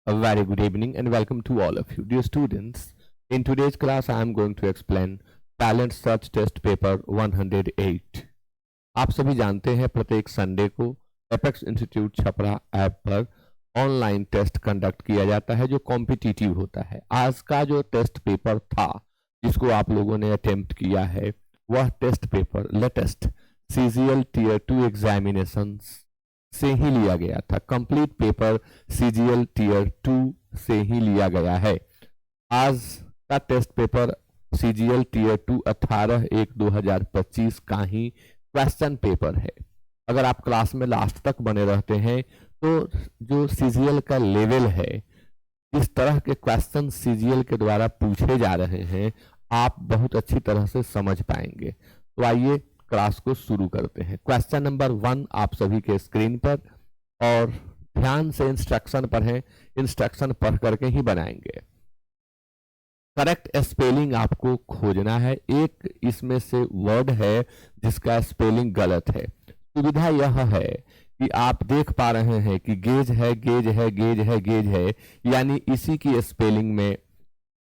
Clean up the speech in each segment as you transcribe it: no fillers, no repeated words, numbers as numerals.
A very good evening and welcome to all of you. Dear students, in today's class I am going to explain Talent Search Test Paper 108. आप सभी जानते हैं प्रत्येक Sunday को apex institute Chhapra app पर online test conduct किया जाता है जो कॉम्पिटिटिव होता है। आज का जो टेस्ट पेपर था जिसको आप लोगों ने अटेम्प्ट किया है वह test paper latest CGL Tier 2 examinations से ही लिया गया था। कंप्लीट पेपर CGL Tier 2 से ही लिया गया है। आज का टेस्ट पेपर CGL Tier 2 18/1/2025 का ही क्वेश्चन पेपर है। अगर आप क्लास में लास्ट तक बने रहते हैं तो जो CGL का लेवल है, इस तरह के क्वेश्चन CGL के द्वारा पूछे जा रहे हैं, आप बहुत अच्छी तरह से समझ पाएंगे। तो आइए क्लास को शुरू करते हैं। क्वेश्चन नंबर 1 आप सभी के स्क्रीन पर, और ध्यान से इंस्ट्रक्शन पर है, इंस्ट्रक्शन पढ़ करके ही बनाएंगे। करेक्ट स्पेलिंग आपको खोजना है। एक इसमें से वर्ड है जिसका स्पेलिंग गलत है। सुविधा यह है कि आप देख पा रहे हैं कि गेज है, गेज है, गेज है, गेज है, यानी इसी की स्पेलिंग में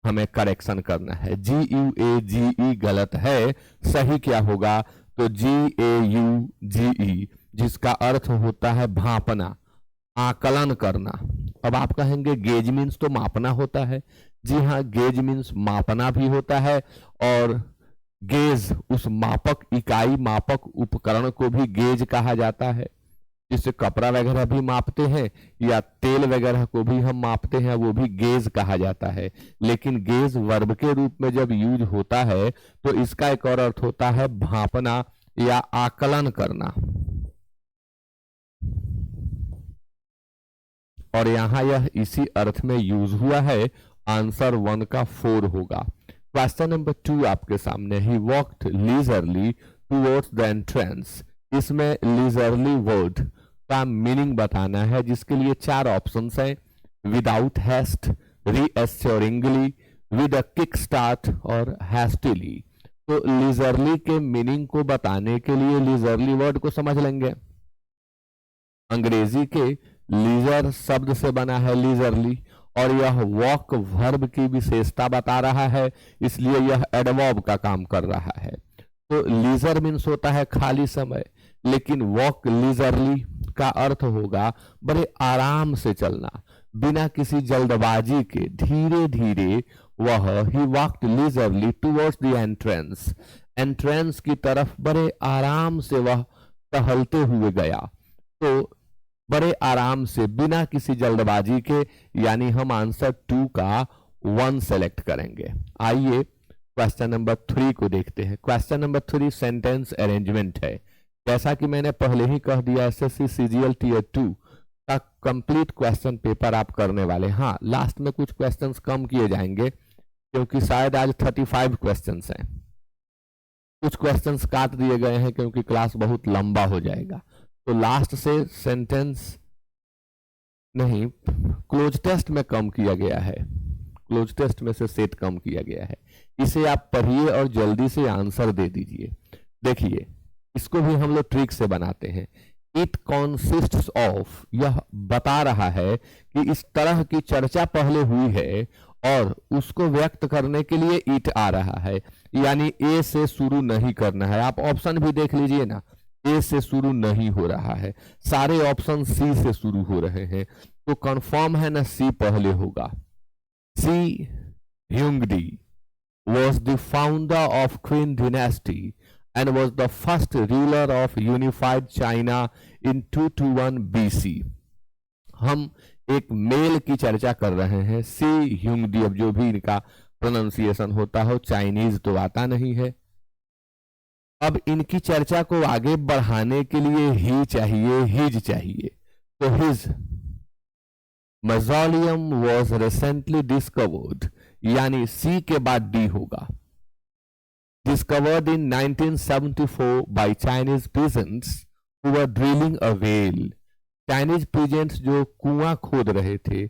हमें करेक्शन करना है। GUAGE गलत है, सही क्या होगा? तो GAUGE, जिसका अर्थ होता है भांपना, आकलन करना। अब आप कहेंगे गेज मीन्स तो मापना होता है। जी हाँ, गेज मीन्स मापना भी होता है, और गेज उस मापक इकाई, मापक उपकरण को भी गेज कहा जाता है। जिससे कपड़ा वगैरह भी मापते हैं या तेल वगैरह को भी हम मापते हैं, वो भी गेज कहा जाता है। लेकिन गेज वर्ब के रूप में जब यूज होता है तो इसका एक और अर्थ होता है भांपना या आकलन करना। और यहां यह इसी अर्थ में यूज हुआ है। आंसर 1 का 4 होगा। क्वेश्चन नंबर 2 आपके सामने। He walked leisurely towards the entrance. इसमें लीजरली वर्ड का मीनिंग बताना है, जिसके लिए 4 ऑप्शंस हैं। Without haste, reassuringly, with a kick start और हैस्टिली। तो लीजरली के मीनिंग को बताने के लिए लीजरली वर्ड को समझ लेंगे। अंग्रेजी के लीजर शब्द से बना है लीजरली, और यह वॉक वर्ब की विशेषता बता रहा है, इसलिए यह एडवर्ब का काम कर रहा है। तो लीजर मीन्स होता है खाली समय, लेकिन वॉक लीजरली का अर्थ होगा बड़े आराम से चलना, बिना किसी जल्दबाजी के, धीरे धीरे। वह he walked leisurely towards the entrance. Entrance की तरफ बड़े आराम से वह टहलते हुए गया। तो बड़े आराम से, बिना किसी जल्दबाजी के, यानी हम आंसर 2 का 1 सेलेक्ट करेंगे। आइए क्वेश्चन नंबर 3 को देखते हैं। क्वेश्चन नंबर 3 सेंटेंस अरेंजमेंट है। जैसा कि मैंने पहले ही कह दिया, SSC CGL Tier 2 का कंप्लीट क्वेश्चन पेपर आप करने वाले। हाँ, लास्ट में कुछ क्वेश्चंस कम किए जाएंगे क्योंकि शायद आज 35 क्वेश्चंस हैं। कुछ क्वेश्चंस काट दिए गए हैं क्योंकि क्लास बहुत लंबा हो जाएगा। तो लास्ट से सेंटेंस नहीं, क्लोज टेस्ट में कम किया गया है। क्लोज टेस्ट में से सेट कम किया गया है। इसे आप पढ़िए और जल्दी से आंसर दे दीजिए। देखिए, इसको भी हम लोग ट्रिक से बनाते हैं। इट कॉन्सिस्ट्स ऑफ, यह बता रहा है कि इस तरह की चर्चा पहले हुई है और उसको व्यक्त करने के लिए इट आ रहा है, यानी ए से शुरू नहीं करना है। आप ऑप्शन भी देख लीजिए ना, ए से शुरू नहीं हो रहा है, सारे ऑप्शन सी से शुरू हो रहे हैं। तो कंफर्म है ना, सी पहले होगा। सी ह्यूंगडी was the founder of Qin dynasty and was the first ruler of unified China in 221 BC. हम एक मेल की चर्चा कर रहे हैं, सी ह्यूंगडी। अब जो भी इनका प्रोनाउंसिएशन होता हो, चाइनीज तो आता नहीं है। अब इनकी चर्चा को आगे बढ़ाने के लिए ही चाहिए, हिज चाहिए। तो his mausoleum was recently discovered, यानी सी के बाद डी होगा। Discovered in 1974 by Chinese peasants who were drilling a well. Chinese peasants जो कुआं खोद रहे थे,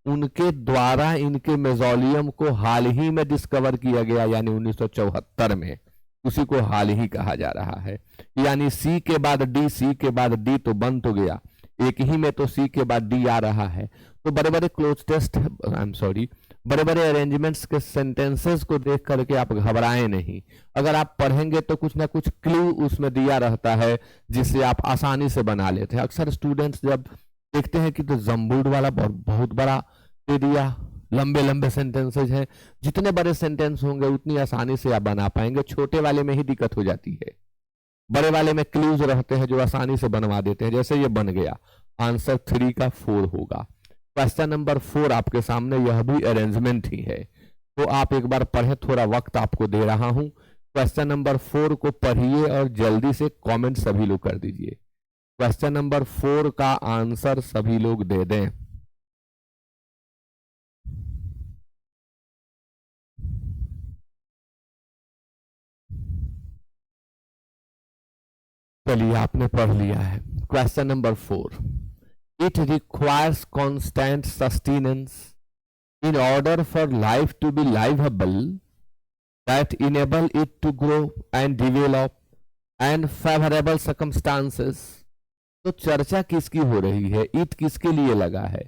उनके द्वारा इनके मेजोलियम को हाल ही में डिस्कवर किया गया, यानी 1974 में। उसी को हाल ही कहा जा रहा है। यानी सी के बाद डी, सी के बाद डी तो बन तो गया, एक ही में तो सी के बाद डी आ रहा है। तो बड़े बड़े close test, I am sorry, बड़े बड़े अरेंजमेंट्स के सेंटेंसेस को देख करके आप घबराएं नहीं। अगर आप पढ़ेंगे तो कुछ ना कुछ क्लू उसमें दिया रहता है जिससे आप आसानी से बना लेते हैं। अक्सर स्टूडेंट्स जब देखते हैं कि तो जम्बूड वाला बहुत बड़ा दे दिया, लंबे लंबे सेंटेंसेज हैं, जितने बड़े सेंटेंस होंगे उतनी आसानी से आप बना पाएंगे। छोटे वाले में ही दिक्कत हो जाती है, बड़े वाले में क्लूज रहते हैं जो आसानी से बनवा देते हैं। जैसे ये बन गया, आंसर 3 का 4 होगा। क्वेश्चन नंबर 4 आपके सामने, यह भी अरेंजमेंट ही है, तो आप एक बार पढ़े, थोड़ा वक्त आपको दे रहा हूं। क्वेश्चन नंबर 4 को पढ़िए और जल्दी से कमेंट सभी लोग कर दीजिए। क्वेश्चन नंबर 4 का आंसर सभी लोग दे दें। चलिए, आपने पढ़ लिया है। Question number 4, it requires constant sustenance in order for life to be livable that enable it to grow and develop and favorable circumstances। तो चर्चा किसकी हो रही है, इट किसके लिए लगा है,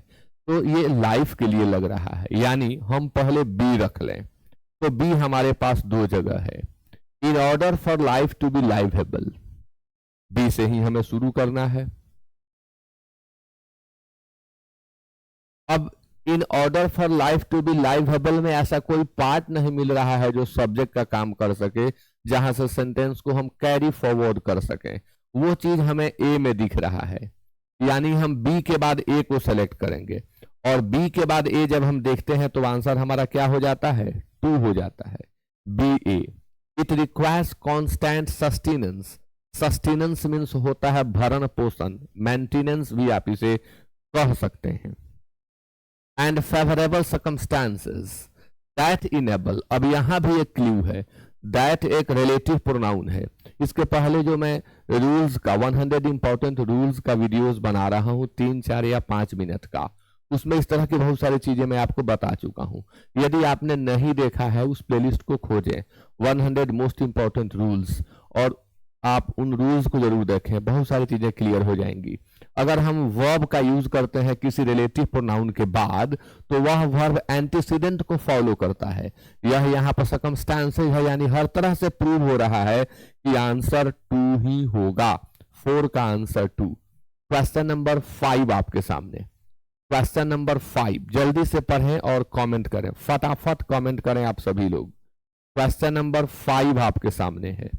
तो ये लाइफ के लिए लग रहा है। यानी हम पहले बी रख लें, तो बी हमारे पास 2 जगह है। In order for life to be livable, B से ही हमें शुरू करना है। अब in order for life to be livable में ऐसा कोई पार्ट नहीं मिल रहा है जो सब्जेक्ट का काम कर सके, जहां से सेंटेंस को हम कैरी फॉरवर्ड कर सकें। वो चीज हमें ए में दिख रहा है, यानी हम बी के बाद ए को सेलेक्ट करेंगे, और बी के बाद ए जब हम देखते हैं तो आंसर हमारा क्या हो जाता है, 2 हो जाता है, B A. It requires constant sustenance, sustenance means होता है भरण पोषण, मेंटेनेंस भी आप इसे कह सकते हैं। And favourable circumstances that enable, अब यहां भी एक क्लू है, दैट एक रिलेटिव प्रोनाउन है। इसके पहले जो मैं रूल्स का 100 इंपॉर्टेंट रूल्स का वीडियोस बना रहा हूं 3, 4 या 5 मिनट का, उसमें इस तरह की बहुत सारी चीजें मैं आपको बता चुका हूं। यदि आपने नहीं देखा है उस प्लेलिस्ट को खोजें, 100 मोस्ट इंपॉर्टेंट रूल्स, और आप उन रूल्स को जरूर देखें, बहुत सारी चीजें क्लियर हो जाएंगी। अगर हम वर्ब का यूज करते हैं किसी रिलेटिव प्रोनाउन के बाद, तो वह वर्ब एंटीसीडेंट को फॉलो करता है। यह यहाँ पर सर्कमस्टेंसेस है, यानी हर तरह से प्रूव हो रहा है कि आंसर 2 ही होगा। 4 का आंसर 2। क्वेश्चन नंबर 5 आपके सामने, क्वेश्चन नंबर 5 जल्दी से पढ़ें और कमेंट करें, फटाफट कमेंट करें आप सभी लोग। क्वेश्चन नंबर 5 आपके सामने है।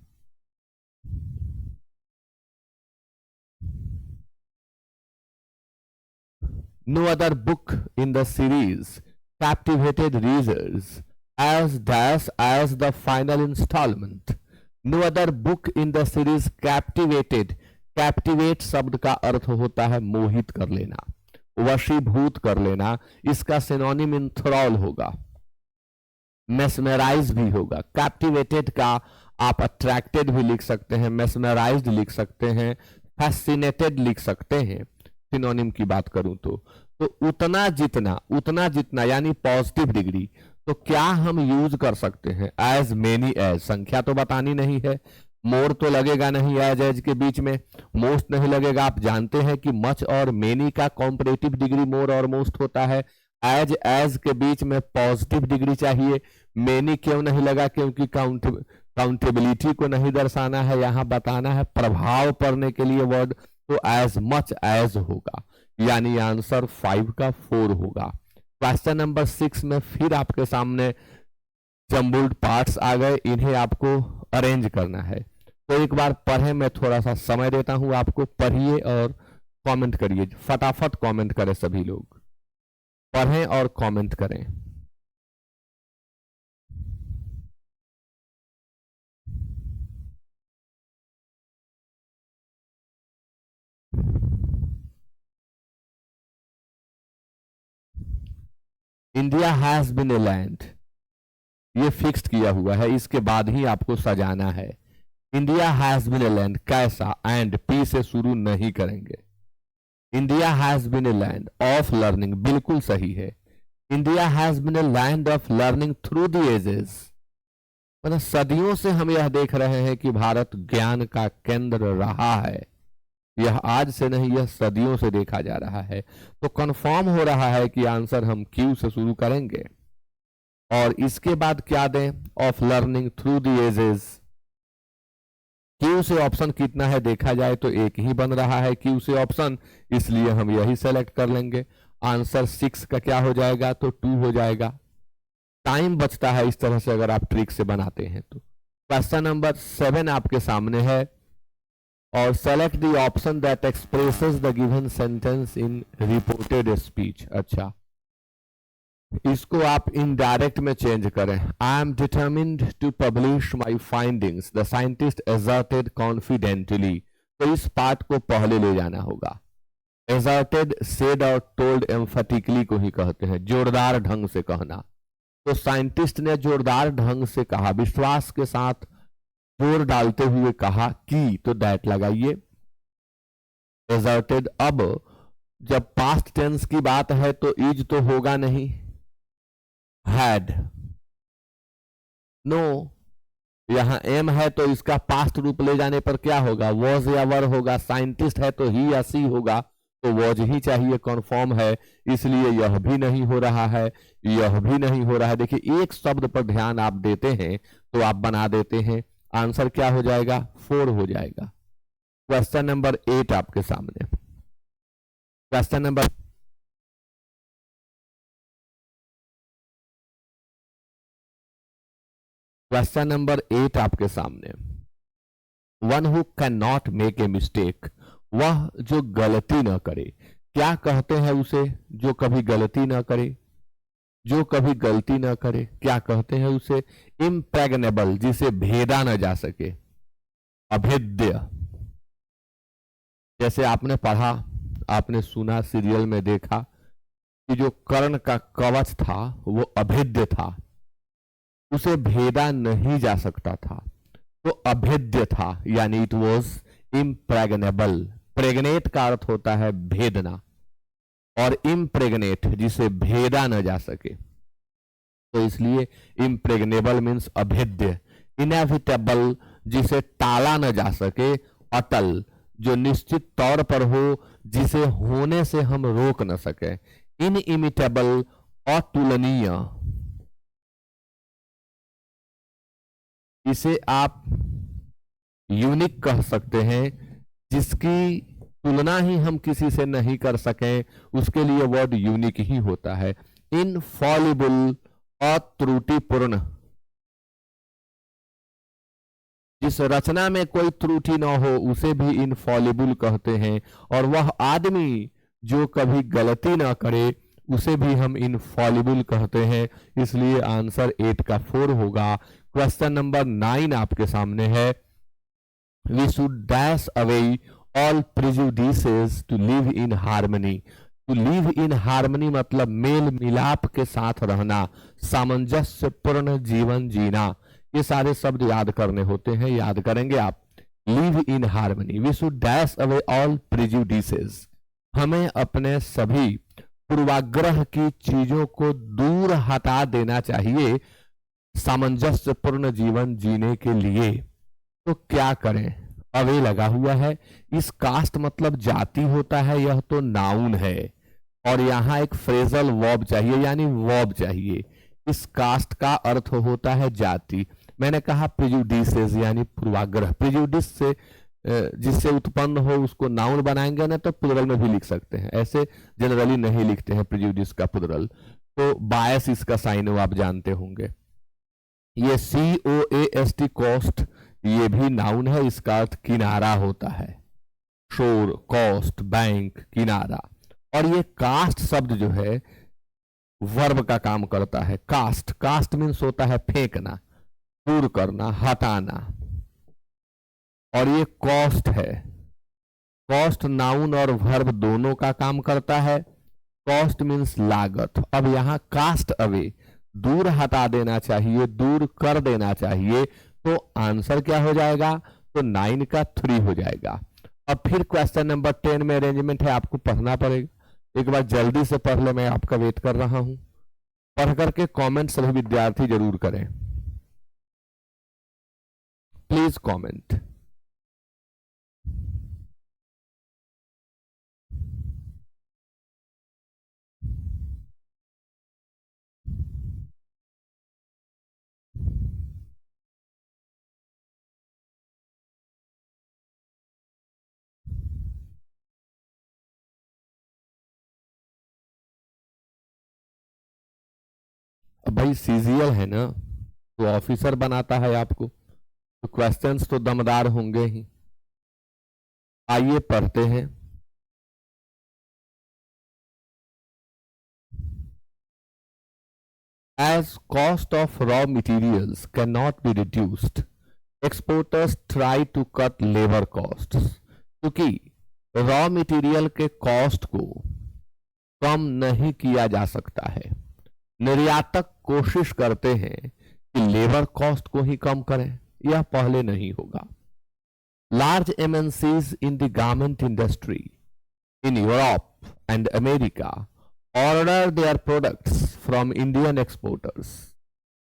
No other book in the series captivated readers as the final installment. No other book in the series captivated, captivate शब्द का अर्थ होता है मोहित कर लेना, वशीभूत कर लेना। इसका सिनोनिम इंथ्रॉल होगा, मेस्मराइज भी होगा। कैप्टिवेटेड का आप अट्रैक्टेड भी लिख सकते हैं, मेस्मराइज्ड लिख सकते हैं, फैसिनेटेड लिख सकते हैं। सिनोनिम की बात करूं तो उतना जितना यानी पॉजिटिव डिग्री, तो क्या हम यूज कर सकते हैं एज मेनी एज, संख्या तो बतानी नहीं है, मोर तो लगेगा नहीं, एज के बीच में मोस्ट नहीं लगेगा। आप जानते हैं कि मच और मेनी का कॉम्परेटिव डिग्री मोर और मोस्ट होता है। एज के बीच में पॉजिटिव डिग्री चाहिए। मेनी क्यों नहीं लगा, क्योंकि काउंटेबिलिटी को नहीं दर्शाना है, यहां बताना है प्रभाव पड़ने के लिए वर्ड, तो एज मच एज होगा, यानी आंसर 5 का 4 होगा। क्वेश्चन नंबर 6 में फिर आपके सामने जम्बल्ड पार्ट्स आ गए, इन्हें आपको अरेंज करना है। तो एक बार पढ़ें, मैं थोड़ा सा समय देता हूं आपको, पढ़िए और कमेंट करिए, फटाफट कमेंट करें सभी लोग, पढ़ें और कमेंट करें। India has been a land, ये फिक्स्ड किया हुआ है, इसके बाद ही आपको सजाना है। India has been a land, कैसा, एंड पी से शुरू नहीं करेंगे। India has been a land of learning, बिल्कुल सही है। India has been a land of learning through the ages, मतलब सदियों से हम यह देख रहे हैं कि भारत ज्ञान का केंद्र रहा है। यह आज से नहीं, यह सदियों से देखा जा रहा है। तो कंफर्म हो रहा है कि आंसर हम क्यू से शुरू करेंगे और इसके बाद क्या दें, of learning through the ages. Q से ऑप्शन कितना है देखा जाए तो एक ही बन रहा है क्यू से ऑप्शन, इसलिए हम यही सेलेक्ट कर लेंगे। आंसर 6 का क्या हो जाएगा, तो 2 हो जाएगा। टाइम बचता है इस तरह से अगर आप ट्रिक से बनाते हैं तो। क्वेश्चन नंबर 7 आपके सामने है, और select the option that expresses the given sentence in reported speech. अच्छा, इसको आप इनडायरेक्ट में चेंज करें। I am determined to publish my findings, the scientist asserted confidently. तो इस पार्ट को पहले ले जाना होगा। एजर्टेड, सेड और टोल्ड एम्फेटिकली को ही कहते हैं, जोरदार ढंग से कहना। तो साइंटिस्ट ने जोरदार ढंग से कहा, विश्वास के साथ जोर डालते हुए कहा कि, तो दैट लगाइए एजर्टेड। अब जब पास्ट टेंस की बात है तो इज तो होगा नहीं, हैड, नो, यहां एम है तो इसका पास्ट रूप ले जाने पर क्या होगा, वॉज या वर होगा। साइंटिस्ट है तो ही या सी होगा, तो वॉज ही चाहिए, कन्फर्म है, इसलिए यह भी नहीं हो रहा है, यह भी नहीं हो रहा है। देखिए एक शब्द पर ध्यान आप देते हैं तो आप बना देते हैं। आंसर क्या हो जाएगा, 4 हो जाएगा। क्वेश्चन नंबर 8 आपके सामने। क्वेश्चन नंबर क्वेश्चन नंबर 8 आपके सामने। One who can not make a mistake, वह जो गलती न करे। क्या कहते हैं उसे, जो कभी गलती न करे, जो कभी गलती न करे, क्या कहते हैं उसे, इम्प्रेग्नेबल, जिसे भेदा न जा सके, अभेद्य। जैसे आपने पढ़ा, आपने सुना, सीरियल में देखा कि जो कर्ण का कवच था वो अभेद्य था, उसे भेदा नहीं जा सकता था, तो अभेद्य था, यानी इट वॉज इम्प्रेग्नेबल। प्रेग्नेट का अर्थ होता है भेदना, और इम्प्रेग्नेट जिसे भेदा न जा सके, तो इसलिए इम्प्रेग्नेबल मीन्स अभेद्य। इनएविटेबल, जिसे टाला न जा सके, अटल, जो निश्चित तौर पर हो, जिसे होने से हम रोक न सके। इनइमिटेबल, अतुलनीय, इसे आप यूनिक कह सकते हैं, जिसकी तुलना ही हम किसी से नहीं कर सकें, उसके लिए वर्ड यूनिक ही होता है। इनफॉलिबल, अत्रुटिपूर्ण, जिस रचना में कोई त्रुटि न हो उसे भी इनफॉलिबल कहते हैं, और वह आदमी जो कभी गलती ना करे उसे भी हम इनफॉलिबल कहते हैं, इसलिए आंसर 8 का 4 होगा। क्वेश्चन नंबर 9 आपके सामने है, we should dash away all prejudices to live in harmony. To live in harmony मतलब मेल मिलाप के साथ रहना, सामंजस्यपूर्ण जीवन जीना। ये सारे शब्द याद करने होते हैं, याद करेंगे आप। Live in harmony, we should dash away all prejudices, हमें अपने सभी पूर्वाग्रह की चीजों को दूर हटा देना चाहिए सामंजस्यपूर्ण जीवन जीने के लिए। तो क्या करें, अवे लगा हुआ है। इस कास्ट मतलब जाति होता है, यह तो नाउन है, और यहां एक फ्रेजल वर्ब चाहिए, यानी वर्ब चाहिए। इस कास्ट का अर्थ होता है जाति। मैंने कहा प्रिजुडिसेस यानी पूर्वाग्रह, प्रिजुडिस से जिससे उत्पन्न हो उसको नाउन बनाएंगे ना, तो प्लुरल में भी लिख सकते हैं, ऐसे जनरली नहीं लिखते हैं प्रिजुडिस का प्लुरल। तो बायस इसका साइन हो, आप जानते होंगे। ये COAST कॉस्ट, ये भी नाउन है, इसका अर्थ किनारा होता है। शोर, कॉस्ट, बैंक, किनारा। और ये कास्ट शब्द जो है वर्ब का काम करता है। कास्ट, कास्ट मीन्स होता है फेंकना, दूर करना, हटाना। और ये कॉस्ट है, कॉस्ट नाउन और वर्ब दोनों का काम करता है। कॉस्ट मीन्स लागत। अब यहां कास्ट अवे, दूर हटा देना चाहिए, दूर कर देना चाहिए, तो आंसर क्या हो जाएगा, तो 9 का 3 हो जाएगा। अब फिर क्वेश्चन नंबर 10 में अरेंजमेंट है, आपको पढ़ना पड़ेगा। एक बार जल्दी से पढ़ ले, मैं आपका वेट कर रहा हूं। पढ़ करके कमेंट सभी विद्यार्थी जरूर करें, प्लीज कमेंट। भाई सीजीएल है ना, तो ऑफिसर बनाता है आपको, तो क्वेश्चंस तो दमदार होंगे ही। आइए पढ़ते हैं। As cost of raw materials cannot be reduced, exporters try to cut labor costs। क्योंकि रॉ मटेरियल के कॉस्ट को कम नहीं किया जा सकता है, निर्यातक कोशिश करते हैं कि लेबर कॉस्ट को ही कम करें, यह पहले नहीं होगा। Large MNCs in the garment industry in Europe and America order their products from Indian exporters.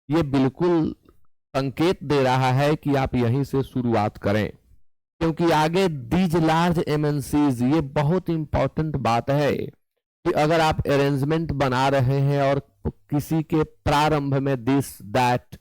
ये बिल्कुल संकेत दे रहा है कि आप यहीं से शुरुआत करें, क्योंकि आगे दीज लार्ज एमएनसीज, ये बहुत इंपॉर्टेंट बात है कि अगर आप अरेंजमेंट बना रहे हैं और किसी के प्रारंभ में दिस दैट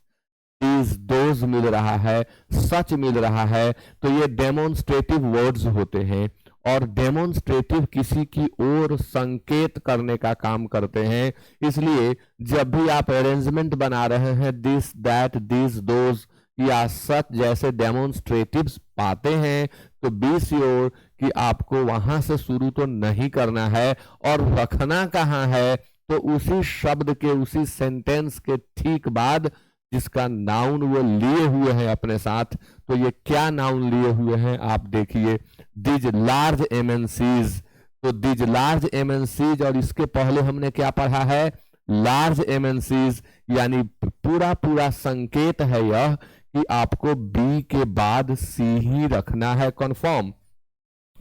दीज दोज मिल रहा है, सच मिल रहा है, तो ये डेमोन्स्ट्रेटिव वर्ड्स होते हैं, और डेमोन्स्ट्रेटिव किसी की ओर संकेत करने का काम करते हैं। इसलिए जब भी आप अरेंजमेंट बना रहे हैं, दिस दैट दिस दोज या सच जैसे डेमोन्स्ट्रेटिव्स पाते हैं, तो बी श्योर कि आपको वहां से शुरू तो नहीं करना है, और रखना कहाँ है, तो उसी शब्द के, उसी सेंटेंस के ठीक बाद जिसका नाउन वो लिए हुए हैं अपने साथ। तो ये क्या नाउन लिए हुए हैं आप देखिए, दिज लार्ज एमएनसीज। तो दिज लार्ज एमएनसीज, और इसके पहले हमने क्या पढ़ा है, लार्ज एमएनसीज, यानी पूरा पूरा संकेत है यह कि आपको बी के बाद सी ही रखना है, कंफर्म।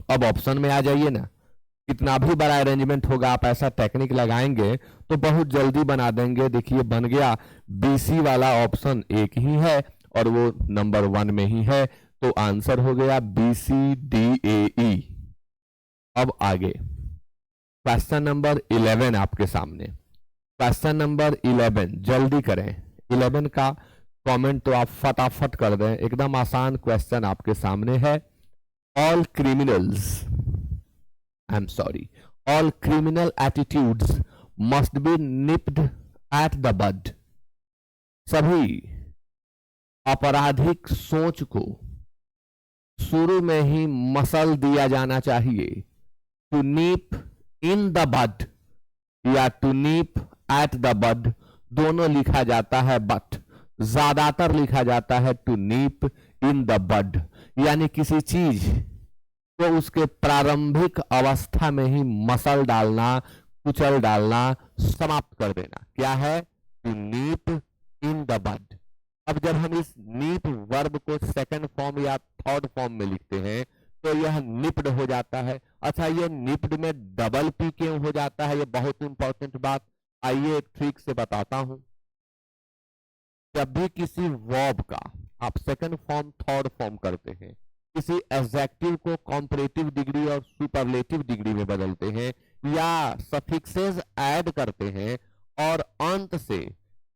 अब ऑप्शन में आ जाइए ना, कितना भी बड़ा अरेंजमेंट होगा, आप ऐसा टेक्निक लगाएंगे तो बहुत जल्दी बना देंगे। देखिए बन गया, बीसी वाला ऑप्शन एक ही है और वो नंबर 1 में ही है, तो आंसर हो गया BCDAE। अब आगे क्वेश्चन नंबर 11 आपके सामने। क्वेश्चन नंबर 11 जल्दी करें, 11 का कमेंट तो आप फटाफट कर दें, एकदम आसान क्वेश्चन आपके सामने है। All criminals, I'm sorry, all criminal attitudes must be nipped at the bud। सभी आपराधिक सोच को शुरू में ही मसल दिया जाना चाहिए। टू नीप इन द बड या टू नीप एट द बड दोनों लिखा जाता है, बट ज्यादातर लिखा जाता है टू नीप इन द बड, यानी किसी चीज तो उसके प्रारंभिक अवस्था में ही मसल डालना, कुचल डालना, समाप्त कर देना। क्या है, टू नीप इन द बड। अब जब हम इस नीप वर्ब को सेकंड फॉर्म या थर्ड फॉर्म में लिखते हैं तो यह निप्ड हो जाता है। अच्छा, ये निप्ड में डबल पी क्यों हो जाता है, ये बहुत इंपॉर्टेंट बात, आइए एक ट्रिक से बताता हूं। जब भी किसी वर्ब का आप सेकंड फॉर्म थर्ड फॉर्म करते हैं, किसी एडजेक्टिव को कॉम्परेटिव डिग्री और सुपरलेटिव डिग्री में बदलते हैं, या सफिक्सेस ऐड करते हैं और अंत से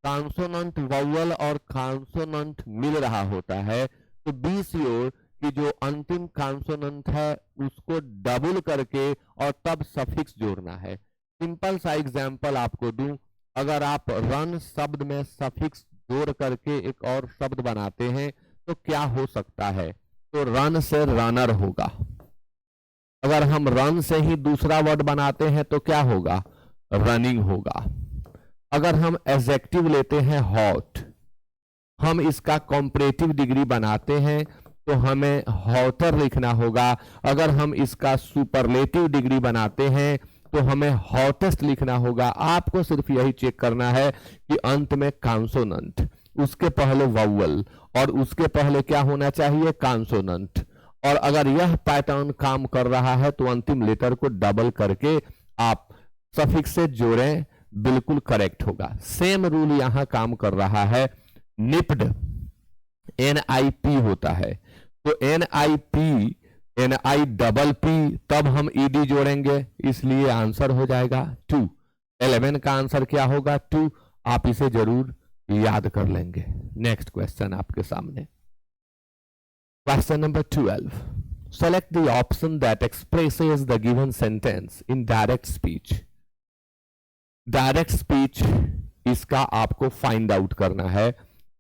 कॉन्सोनेंट वाउअल और कॉन्सोनेंट मिल रहा होता है, तो बी श्योर कि जो अंतिम कॉन्सोनेंट है उसको डबल करके और तब सफिक्स जोड़ना है। सिंपल सा एग्जांपल आपको दूं, अगर आप रन शब्द में सफिक्स जोड़ करके एक और शब्द बनाते हैं तो क्या हो सकता है, तो रन से रनर होगा। अगर हम रन से ही दूसरा वर्ड बनाते हैं तो क्या होगा, रनिंग होगा। अगर हम एडजेक्टिव लेते हैं हॉट, हम इसका कॉम्परेटिव डिग्री बनाते हैं तो हमें हॉटर लिखना होगा। अगर हम इसका सुपरलेटिव डिग्री बनाते हैं तो हमें हॉटेस्ट लिखना होगा। आपको सिर्फ यही चेक करना है कि अंत में कॉन्सोनेंट, उसके पहले वाउअल और उसके पहले क्या होना चाहिए, कॉन्सोनेंट। और अगर यह पैटर्न काम कर रहा है तो अंतिम लेटर को डबल करके आप सफिक्स से जोड़ें, बिल्कुल करेक्ट होगा। सेम रूल यहां काम कर रहा है। निप्ड NIP होता है, तो NIP NI डबल P, तब हम ED जोड़ेंगे, इसलिए आंसर हो जाएगा 2। 11 का आंसर क्या होगा, 2। आप इसे जरूर याद कर लेंगे। नेक्स्ट क्वेश्चन आपके सामने, question number 12। Select the option that expresses the given sentence in direct speech. Direct speech इसका आपको फाइंड आउट करना है।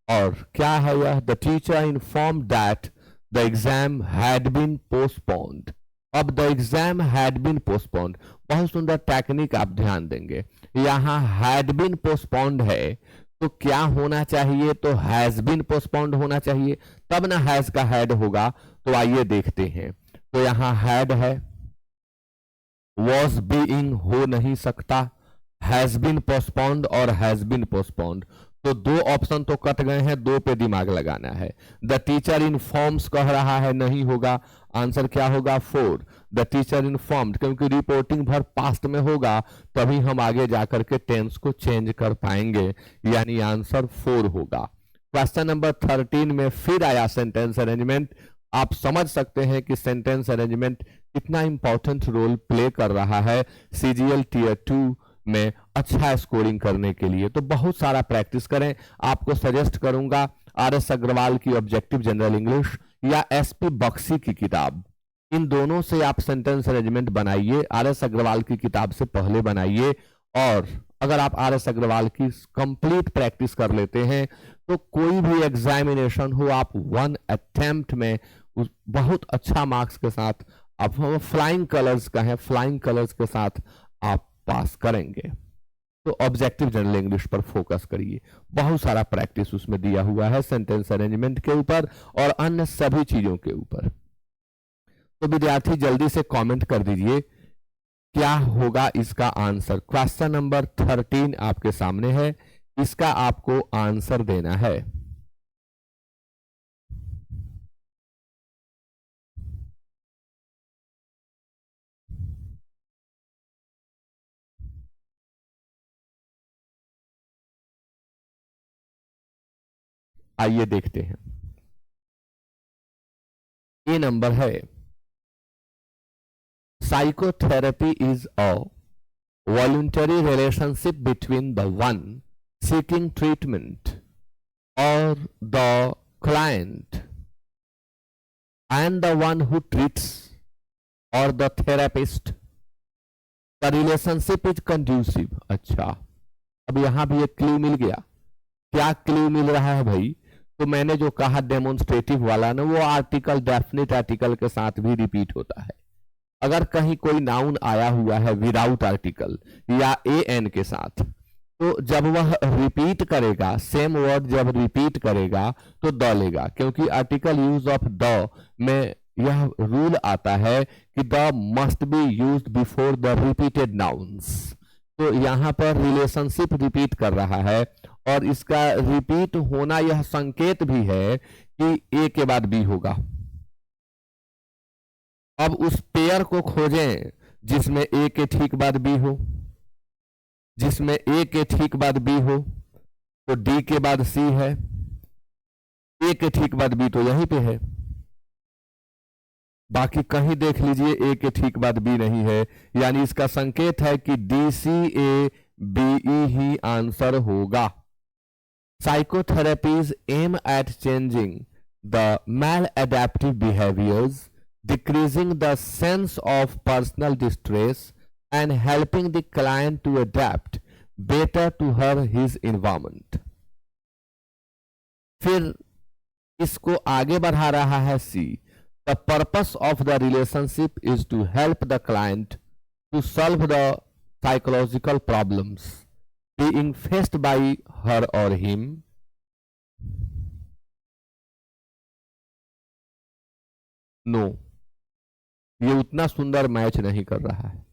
और क्या है यह? The teacher inform that the exam had been postponed. अब the exam had been postponed, बहुत सुंदर टेक्निक आप ध्यान देंगे। यहां हैड बीन पोस्टपोन्ड है तो क्या होना चाहिए? तो हैज बीन पोस्टपोन्ड होना चाहिए, तब ना हैज का हैड होगा। तो आइए देखते हैं। तो यहां हैड है, वॉज बीइंग हो नहीं सकता, हैज बीन पोस्टपोन्ड और हैज बीन पोस्टपोन्ड। तो दो ऑप्शन तो कट गए हैं, दो पे दिमाग लगाना है। द टीचर इन्फॉर्म्स कह रहा है, नहीं होगा। आंसर क्या होगा? 4। द टीचर इन्फॉर्म्ड, क्योंकि रिपोर्टिंग भर पास्ट में होगा तभी हम आगे जाकर के टेंस को चेंज कर पाएंगे, यानी आंसर 4 होगा। क्वेश्चन नंबर 13 में फिर आया सेंटेंस अरेंजमेंट। आप समझ सकते हैं कि सेंटेंस अरेंजमेंट कितना इंपॉर्टेंट रोल प्ले कर रहा है सीजीएल टीयर 2 में अच्छा स्कोरिंग करने के लिए। तो बहुत सारा प्रैक्टिस करें। आपको सजेस्ट करूंगा आर.एस. अग्रवाल की ऑब्जेक्टिव जनरल इंग्लिश या एसपी बख्शी की किताब, इन दोनों से आप सेंटेंस अरेंजमेंट बनाइए। आर.एस. अग्रवाल की किताब से पहले बनाइए, और अगर आप आर.एस. अग्रवाल की कंप्लीट प्रैक्टिस कर लेते हैं तो कोई भी एग्जामिनेशन हो, आप 1 अटेम्प्ट में बहुत अच्छा मार्क्स के साथ, आप फ्लाइंग कलर्स का है, फ्लाइंग कलर्स के साथ आप पास करेंगे। तो ऑब्जेक्टिव जनरल इंग्लिश पर फोकस करिए, बहुत सारा प्रैक्टिस उसमें दिया हुआ है सेंटेंस अरेंजमेंट के ऊपर और अन्य सभी चीजों के ऊपर। तो विद्यार्थी जल्दी से कमेंट कर दीजिए क्या होगा इसका आंसर। क्वेश्चन नंबर 13 आपके सामने है, इसका आपको आंसर देना है। आइए देखते हैं। ये नंबर है, psychotherapy is a voluntary relationship between the one seeking treatment or the client and the one who treats or the therapist. The relationship is conducive. अच्छा, अब यहां भी एक क्लू मिल गया। क्या क्लू मिल रहा है भाई? तो मैंने जो कहा डेमोन्स्ट्रेटिव वाला ना, वो आर्टिकल डेफिनेट आर्टिकल के साथ भी रिपीट होता है। अगर कहीं कोई नाउन आया हुआ है विदाउट आर्टिकल या एन के साथ, तो जब वह रिपीट करेगा, सेम वर्ड जब रिपीट करेगा तो द लेगा, क्योंकि आर्टिकल यूज ऑफ द में यह रूल आता है कि the must be used before the repeated nouns. तो यहां पर रिलेशनशिप रिपीट कर रहा है और इसका रिपीट होना यह संकेत भी है कि ए के बाद बी होगा। अब उस पेयर को खोजें जिसमें ए के ठीक बाद बी हो, जिसमें ए के ठीक बाद बी हो, तो डी के बाद सी है, ए के ठीक बाद बी तो यहीं पे है, बाकी कहीं देख लीजिए ए के ठीक बाद बी नहीं है, यानी इसका संकेत है कि D C A B E ही आंसर होगा। Psychotherapies aim at changing the maladaptive behaviours, decreasing the sense of personal distress and helping the client to adapt better to his environment. फिर इसको आगे बढ़ा रहा है सी, the purpose of the relationship is to help the client to solve the psychological problems being faced by her or him. No, ये उतना सुंदर match नहीं कर रहा है,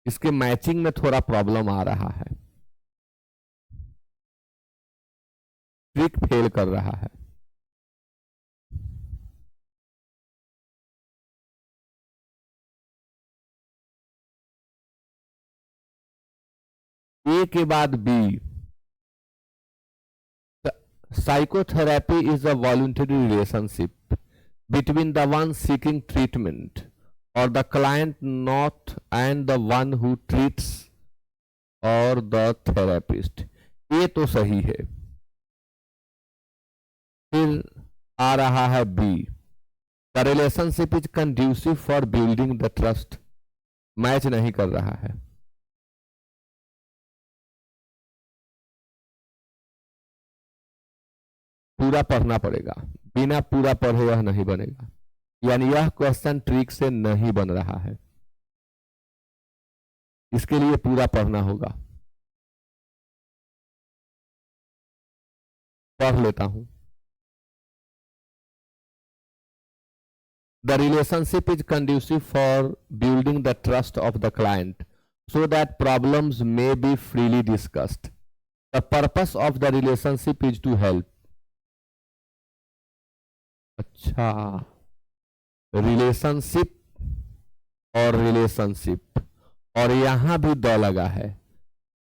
इसके मैचिंग में थोड़ा प्रॉब्लम आ रहा है, ट्रिक फेल कर रहा है। ए के बाद B, psychotherapy is a voluntary relationship between the one seeking treatment or the client not and the one who treats or the therapist. ये तो सही है। फिर आ रहा है B, the relationship is conducive for building the trust, match नहीं कर रहा है। पूरा पढ़ना पड़ेगा, बिना पूरा पढ़े यह नहीं बनेगा, यानी यह क्वेश्चन ट्रिक से नहीं बन रहा है, इसके लिए पूरा पढ़ना होगा। पढ़ लेता हूं। The relationship is conducive for building the trust of the client so that problems may be freely discussed. The purpose of the relationship is to help. अच्छा, रिलेशनशिप और रिलेशनशिप, और यहां भी द लगा है।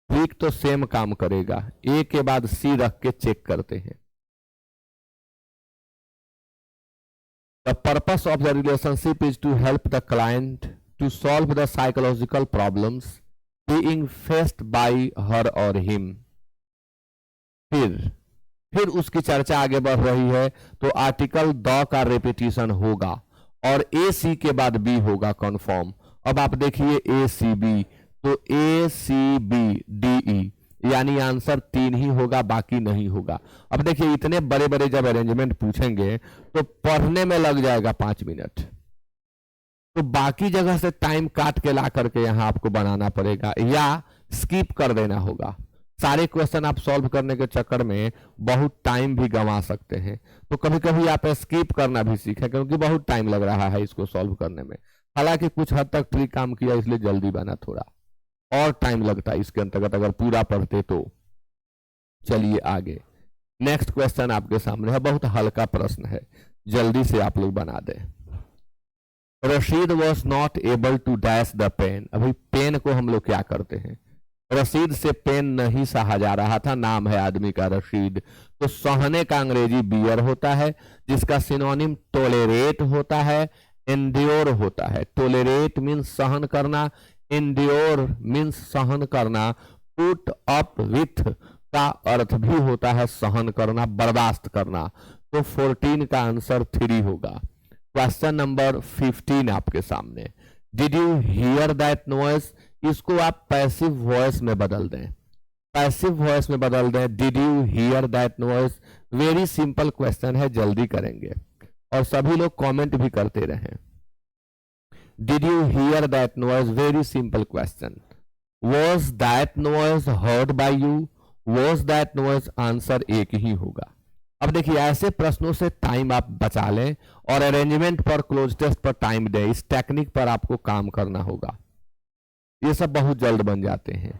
ट्रिक तो सेम काम करेगा, ए के बाद सी रख के चेक करते हैं। The purpose of the relationship is to help the client to solve the psychological problems being faced by her or him. फिर उसकी चर्चा आगे बढ़ रही है, तो आर्टिकल द का रेपिटेशन होगा और ए सी के बाद बी होगा कन्फर्म। अब आप देखिए ए सी बी, तो ए सी बी डी ई, यानी आंसर 3 ही होगा, बाकी नहीं होगा। अब देखिए इतने बड़े बड़े जब अरेंजमेंट पूछेंगे तो पढ़ने में लग जाएगा 5 मिनट, तो बाकी जगह से टाइम काट के ला करके यहां आपको बनाना पड़ेगा या स्किप कर देना होगा। सारे क्वेश्चन आप सॉल्व करने के चक्कर में बहुत टाइम भी गंवा सकते हैं, तो कभी कभी आप स्किप करना भी सीखें, क्योंकि बहुत टाइम लग रहा है इसको सॉल्व करने में। हालांकि कुछ हद तक ट्रिक काम किया, इसलिए जल्दी बना, थोड़ा और टाइम लगता है इसके अंतर्गत अगर पूरा पढ़ते तो। चलिए आगे, नेक्स्ट क्वेश्चन आपके सामने है, बहुत हल्का प्रश्न है, जल्दी से आप लोग बना दें। Rashid was not able to dash the pen. अभी पेन को हम लोग क्या करते हैं, रशीद से पेन नहीं सहा जा रहा था, नाम है आदमी का रशीद, तो सहने का अंग्रेजी बियर होता है, जिसका सिनोनिम टोलेरेट होता है, एंड्योर होता है। टोलेरेट मीन्स सहन करना, एंड्योर मीन्स सहन करना, पुट अप विथ का अर्थ भी होता है सहन करना, बर्दाश्त करना। तो 14 का आंसर 3 होगा। क्वेश्चन नंबर 15 आपके सामने, did you here that noise, इसको आप पैसिव वॉइस में बदल दें, पैसिव वॉइस में बदल दें, did you here that noise. Very simple question है, जल्दी करेंगे और सभी लोग कमेंट भी करते रहें। Did you hear that noise? Very simple question. Was that noise heard by you? Was that noise? Answer एक ही होगा। अब देखिए ऐसे प्रश्नों से टाइम आप बचा लें और अरेंजमेंट पर, क्लोज टेस्ट पर टाइम दें, इस टेक्निक पर आपको काम करना होगा, ये सब बहुत जल्द बन जाते हैं।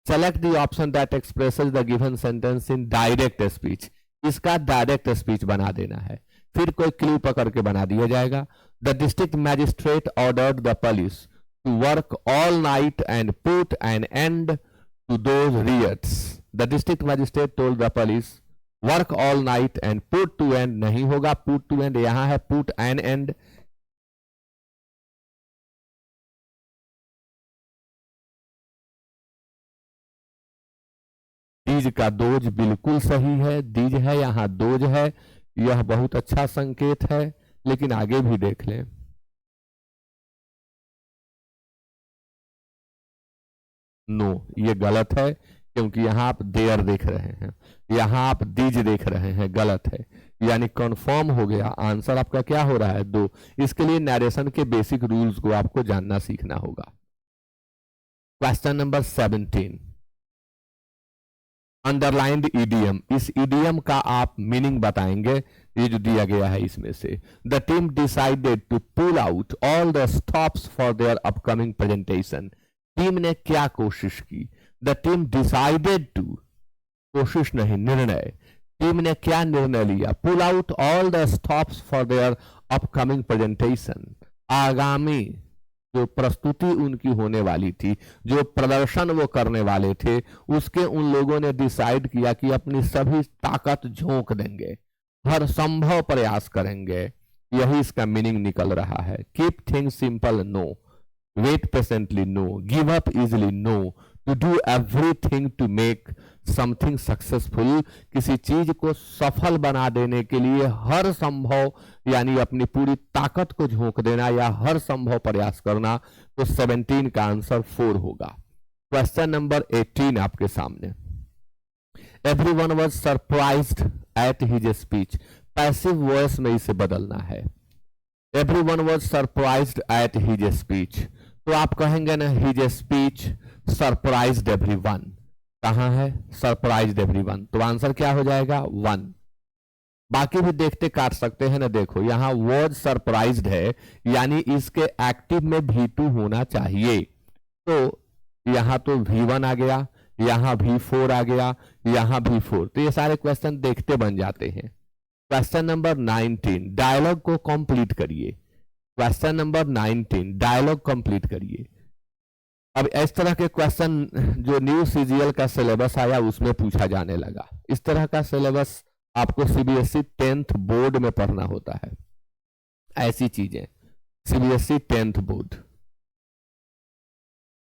Select the option that expresses the given sentence in direct speech, इसका डायरेक्ट स्पीच बना देना है, फिर कोई क्लू पकड़ के बना दिया जाएगा। The district magistrate ordered the police to work all night and put an end to those riots. The district magistrate told the police work all night and put to end, नहीं होगा, put to end यहां है, put an end। These का those बिल्कुल सही है, these है यहां दोज है, यह बहुत अच्छा संकेत है, लेकिन आगे भी देख लें। नो, ये गलत है, क्योंकि यहां आप देयर देख रहे हैं, यहां आप दीज देख रहे हैं, गलत है, यानी कंफर्म हो गया। आंसर आपका क्या हो रहा है, 2। इसके लिए नरेशन के बेसिक रूल्स को आपको जानना सीखना होगा। क्वेश्चन नंबर 17, अंडरलाइंड ईडीएम, इस ईडीएम का आप मीनिंग बताएंगे, ये जो दिया गया है इसमें से। The team decided to pull out all the stops for their upcoming presentation. Team ने क्या कोशिश की, द टीम डिसाइडेड टू, कोशिश नहीं निर्णय, टीम ने क्या निर्णय लिया, pull out all the stops for their upcoming presentation, आगामी जो प्रस्तुति उनकी होने वाली थी, जो प्रदर्शन वो करने वाले थे, उसके उन लोगों ने डिसाइड किया कि अपनी सभी ताकत झोंक देंगे, हर संभव प्रयास करेंगे, यही इसका मीनिंग निकल रहा है। Keep things simple, no, wait patiently, no, give up easily, no, to do everything to make something successful, किसी चीज को सफल बना देने के लिए हर संभव, यानी अपनी पूरी ताकत को झोंक देना या हर संभव प्रयास करना। तो 17 का आंसर 4 होगा। क्वेश्चन नंबर 18 आपके सामने, everyone was surprised at his speech, passive voice में इसे बदलना है। Everyone was surprised at his speech, तो आप कहेंगे ना हिज स्पीच सरप्राइज्ड एवरीवन, कहां है सरप्राइज्ड एवरीवन, तो आंसर क्या हो जाएगा 1। बाकी भी देखते काट सकते हैं ना, देखो यहां वाज सरप्राइज्ड है, यानी इसके एक्टिव में V2 होना चाहिए, तो यहां तो V1 आ गया, यहां V4 आ गया, यहां V4, तो ये सारे क्वेश्चन देखते बन जाते हैं। क्वेश्चन नंबर 19, डायलॉग को कंप्लीट करिए। क्वेश्चन नंबर 19, डायलॉग कंप्लीट करिए। अब इस तरह के क्वेश्चन जो न्यू CGL का सिलेबस आया उसमें पूछा जाने लगा। इस तरह का सिलेबस आपको CBSE 10th बोर्ड में पढ़ना होता है। ऐसी चीजें CBSE 10th board,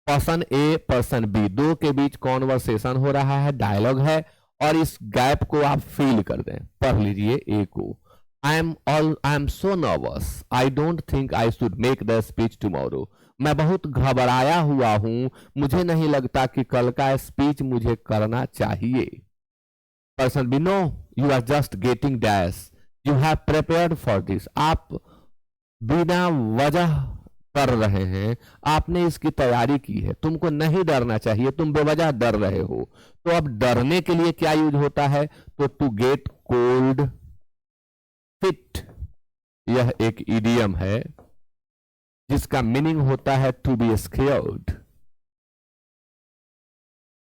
person A person B दो के बीच कॉन्वर्सेशन हो रहा है, डायलॉग है, और इस गैप को आप फील कर दें। पढ़ लीजिए A को, I am so nervous, I don't think I should make the speech tomorrow, मैं बहुत घबराया हुआ हूं, मुझे नहीं लगता कि कल का स्पीच मुझे करना चाहिए। Person B, no you are just getting dash, you have prepared for this, आप बिना वजह कर रहे हैं, आपने इसकी तैयारी की है, तुमको नहीं डरना चाहिए, तुम बेवजह डर रहे हो। तो अब डरने के लिए क्या यूज होता है, तो टू गेट कोल्ड फिट, यह एक इडियम है जिसका मीनिंग होता है to be scared,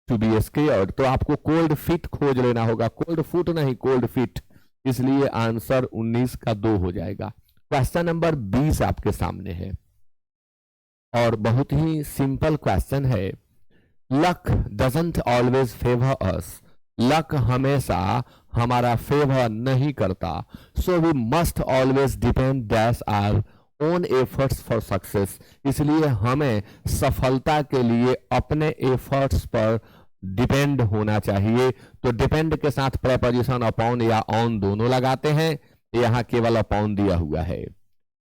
to be scared. तो आपको कोल्ड फिट खोज लेना होगा, कोल्ड फुट नहीं, कोल्ड फिट, इसलिए आंसर 19 का 2 हो जाएगा। क्वेश्चन नंबर 20 आपके सामने है और बहुत ही सिंपल क्वेश्चन है। Luck doesn't always favour us, luck हमेशा हमारा फेवर नहीं करता, so we must always depend dash our own efforts for success, इसलिए हमें सफलता के लिए अपने एफर्ट्स पर डिपेंड होना चाहिए। तो डिपेंड के साथ प्रेपोजिशन अपॉन या ऑन दोनों लगाते हैं, यहां केवल अपॉन दिया हुआ है।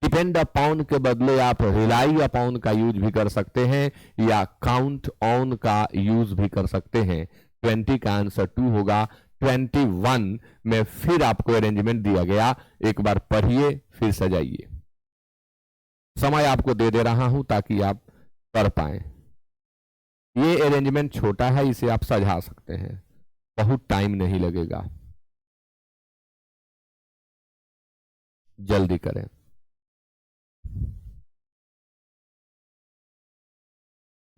डिपेंड अपॉन के बदले आप रिलाई अपॉन का यूज भी कर सकते हैं या काउंट ऑन का यूज भी कर सकते हैं। 20 का आंसर 2 होगा। 21 में फिर आपको अरेंजमेंट दिया गया, एक बार पढ़िए फिर सजाइए। समय आपको दे दे रहा हूं ताकि आप कर पाए। ये अरेंजमेंट छोटा है, इसे आप सजा सकते हैं, बहुत टाइम नहीं लगेगा, जल्दी करें।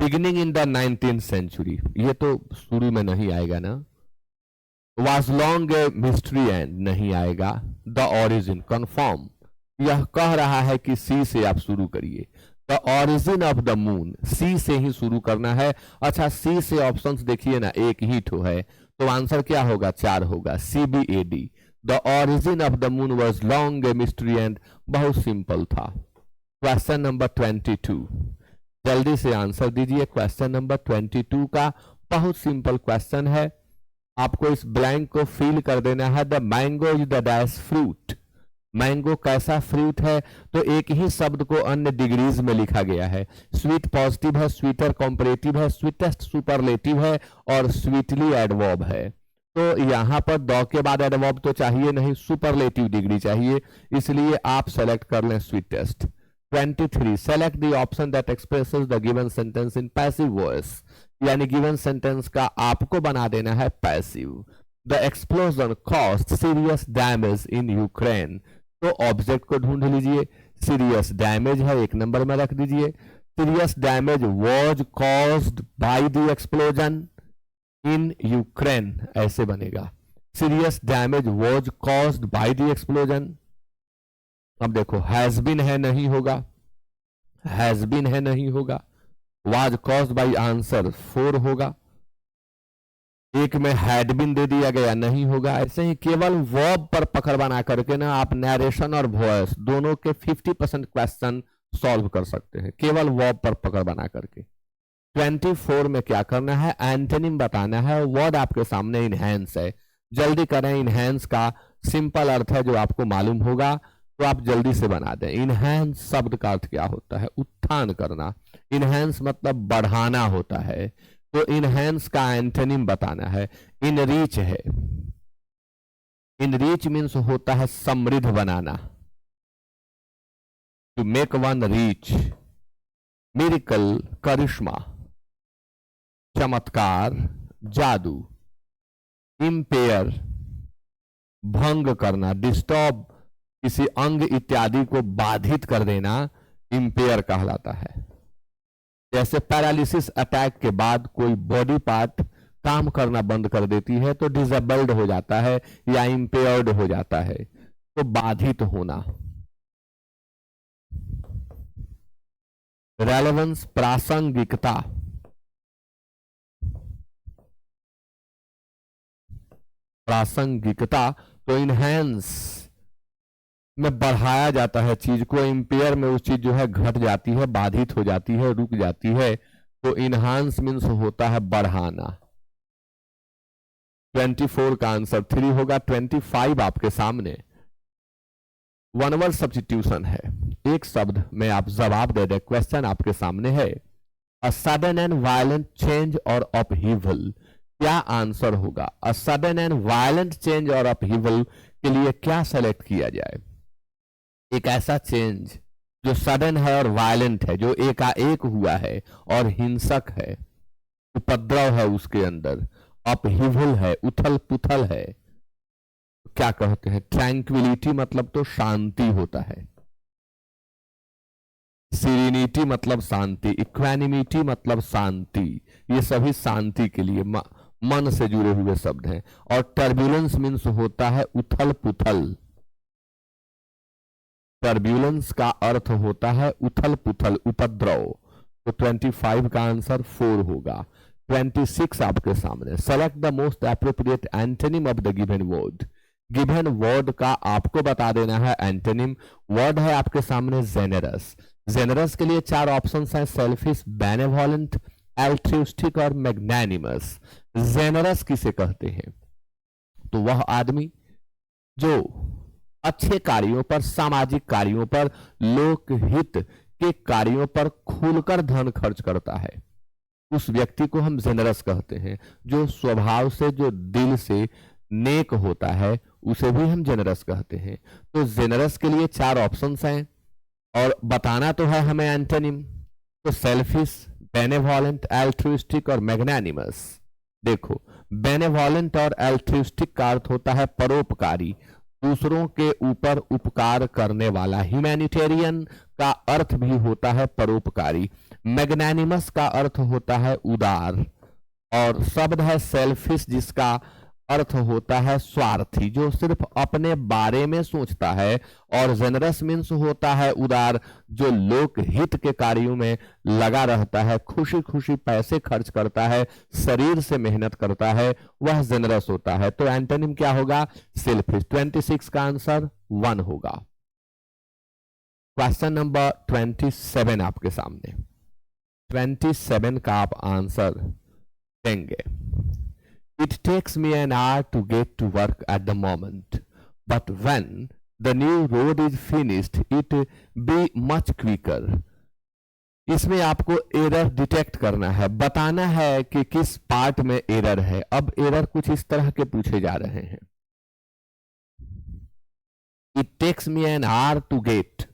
Beginning in the 19th century, ये तो शुरू में नहीं आएगा ना। Was long a mystery and नहीं आएगा। द ऑरिजिन कंफर्म, यह कह रहा है कि सी से आप शुरू करिए। The origin of the moon, C से ही शुरू करना है। अच्छा, सी से ऑप्शंस देखिए ना, एक ही ठो है, तो आंसर क्या होगा 4 होगा, CBAD। The origin of the moon was long a mystery and, बहुत सिंपल था। क्वेश्चन नंबर 22, जल्दी से आंसर दीजिए। क्वेश्चन नंबर 22 का बहुत सिंपल क्वेश्चन है, आपको इस ब्लैंक को फिल कर देना है। The mango is the dash fruit, mango कैसा फ्रूट है, तो एक ही शब्द को अन्य डिग्रीज में लिखा गया है। स्वीट पॉजिटिव है, स्वीटर कॉम्परेटिव है, स्वीटेस्ट सुपरलेटिव है और स्वीटली एडवर्ब है। तो यहां पर द के बाद एडवर्ब तो चाहिए नहीं, सुपरलेटिव डिग्री चाहिए, इसलिए आप सेलेक्ट कर लें sweetest. 23, select the option that expresses the given sentence in passive voice, यानी गिवन सेंटेंस का आपको बना देना है passive. The explosion cost serious damage in Ukraine, तो ऑब्जेक्ट को ढूंढ लीजिए, सीरियस डैमेज है, 1 नंबर में रख दीजिए। Serious damage was caused by the explosion in Ukraine, ऐसे बनेगा, serious damage was caused by the explosion. अब देखो हैज बीन है नहीं होगा, हैज बीन है नहीं होगा, वाज कॉज्ड बाय आंसर 4 होगा, एक में हैड बीन दे दिया गया नहीं होगा। ऐसे ही केवल वर्ब पर पकड़ बना करके ना आप नरेशन और वॉइस दोनों के 50% क्वेश्चन सॉल्व कर सकते हैं, केवल वर्ब पर पकड़ बना करके। 24 में क्या करना है, एंटोनिम बताना है। वर्ड आपके सामने इनहेंस है, जल्दी करें। इनहेंस का सिंपल अर्थ है जो आपको मालूम होगा, तो आप जल्दी से बना दें। इनहेंस शब्द का अर्थ क्या होता है, उत्थान करना। इनहेंस मतलब बढ़ाना होता है, तो इनहेंस का एंटोनिम बताना है। इनरीच है, इनरीच मीन्स होता है समृद्ध बनाना, to make one rich. Miracle करिश्मा, चमत्कार, जादू। इम्पेयर भंग करना, डिस्टर्ब, किसी अंग इत्यादि को बाधित कर देना इम्पेयर कहलाता है। जैसे पैरालिसिस अटैक के बाद कोई बॉडी पार्ट काम करना बंद कर देती है तो डिसेबल्ड हो जाता है या इम्पेयर्ड हो जाता है, तो बाधित होना। रेलेवेंस प्रासंगिकता, प्रासंगिकता तो इनहेंस में बढ़ाया जाता है चीज को, इंपेयर में उस चीज जो है घट जाती है, बाधित हो जाती है, रुक जाती है, तो इनहांस मीन्स होता है बढ़ाना। 24 का आंसर 3 होगा। 25 आपके सामने वन वर्ड सब्स्टिट्यूशन है, एक शब्द में आप जवाब दे दे। क्वेश्चन आपके सामने है, a sudden and violent change और अपहीवल, क्या आंसर होगा? A sudden and violent change और अपहीवल के लिए क्या सेलेक्ट किया जाए? एक ऐसा चेंज जो सडन है और वायलेंट है, जो एकाएक हुआ है और हिंसक है, उपद्रव है उसके अंदर, अपहीवल है, उथल पुथल है, क्या कहते हैं? ट्रैंक्विलिटी मतलब तो शांति होता है, सीरेनिटी मतलब शांति, इक्वानिमिटी मतलब शांति, ये सभी शांति के लिए मन से जुड़े हुए शब्द हैं। और टर्ब्यूलेंस मीन्स होता है उथल पुथल, टर्ब्यूलेंस का अर्थ होता है उथल पुथल, उपद्रव। तो 25 का आंसर 4 होगा। 26 आपके सामने, select the most appropriate antonym of the given word. Given word का आपको बता देना है एंटोनिम। वर्ड है आपके सामने जेनरस। जेनरस के लिए 4 ऑप्शंस हैं, सेल्फिश, बेनेवोलेंट, एल्ट्रिस्टिक और मैग्नानिमस। जेनरस किसे कहते हैं? तो वह आदमी जो अच्छे कार्यों पर, सामाजिक कार्यों पर, लोकहित के कार्यों पर खुलकर धन खर्च करता है, उस व्यक्ति को हम जेनरस कहते हैं। जो स्वभाव से, जो दिल से नेक होता है, उसे भी हम जेनरस कहते हैं। तो जेनरस के लिए 4 ऑप्शंस हैं और बताना तो है हमें एंटोनिम। तो सेल्फिश, बेनेवोलेंट, एल्ट्रुइस्टिक और मैग्नानिमस। देखो, बेनेवोलेंट और एल्ट्रुइस्टिक का अर्थ होता है परोपकारी, दूसरों के ऊपर उपकार करने वाला। ह्यूमैनिटेरियन का अर्थ भी होता है परोपकारी। मैग्नानिमस का अर्थ होता है उदार। और शब्द है सेल्फिश, जिसका अर्थ होता है स्वार्थी, जो सिर्फ अपने बारे में सोचता है। और जेनरस मीन्स होता है उदार, जो लोक हित के कार्यों में लगा रहता है, खुशी खुशी पैसे खर्च करता है, शरीर से मेहनत करता है, वह जेनरस होता है। तो एंटोनिम क्या होगा? सेल्फिश। 26 का आंसर 1 होगा। क्वेश्चन नंबर 27 आपके सामने, 27 का आप आंसर देंगे। It takes me an hour to get to work at the moment, but when the new road is finished, it be much quicker. इसमें आपको एरर डिटेक्ट करना है, बताना है कि किस पार्ट में एरर है। अब एरर कुछ इस तरह के पूछे जा रहे हैं। It takes me an hour to get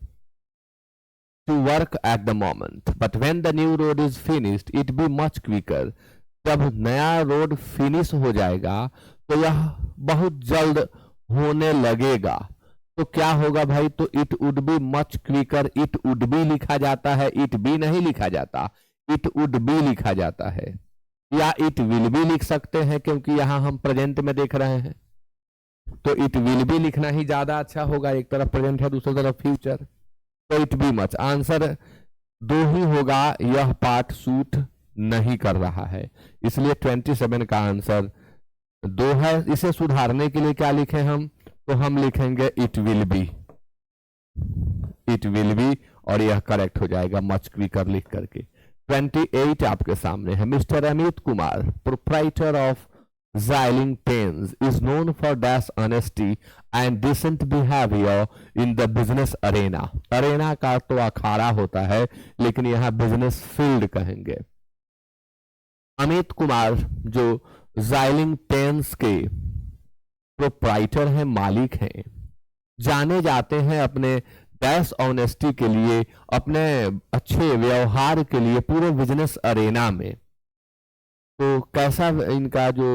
to work at the moment, but when the new road is finished, it be much quicker. जब नया रोड फिनिश हो जाएगा तो यह बहुत जल्द होने लगेगा। तो क्या होगा भाई? तो it would be much quicker. It would be लिखा जाता है, इट बी नहीं लिखा जाता, इट वुड बी लिखा जाता है, या इट विल बी लिख सकते हैं, क्योंकि यहां हम प्रेजेंट में देख रहे हैं। तो इट विल बी लिखना ही ज्यादा अच्छा होगा, एक तरफ प्रेजेंट है, दूसरी तरफ फ्यूचर। तो इट बी मच, आंसर 2 ही होगा। यह पार्ट सूट नहीं कर रहा है, इसलिए 27 का आंसर 2 है। इसे सुधारने के लिए क्या लिखें हम? तो हम लिखेंगे it will be, it will be, और यह करेक्ट हो जाएगा मच क्विकर लिख करके। 28 आपके सामने है। Mister Amit Kumar, proprietor of Xiling Paints, is known for dash honesty and decent behavior in the business arena. Arena का तो अखाड़ा होता है, लेकिन यहां बिजनेस फील्ड कहेंगे। अमित कुमार जो Xiling Paints के प्रोप्राइटर हैं, मालिक हैं, जाने जाते हैं अपने डैश ऑनेस्टी के लिए, अपने अच्छे व्यवहार के लिए पूरे बिजनेस अरेना में। तो कैसा इनका जो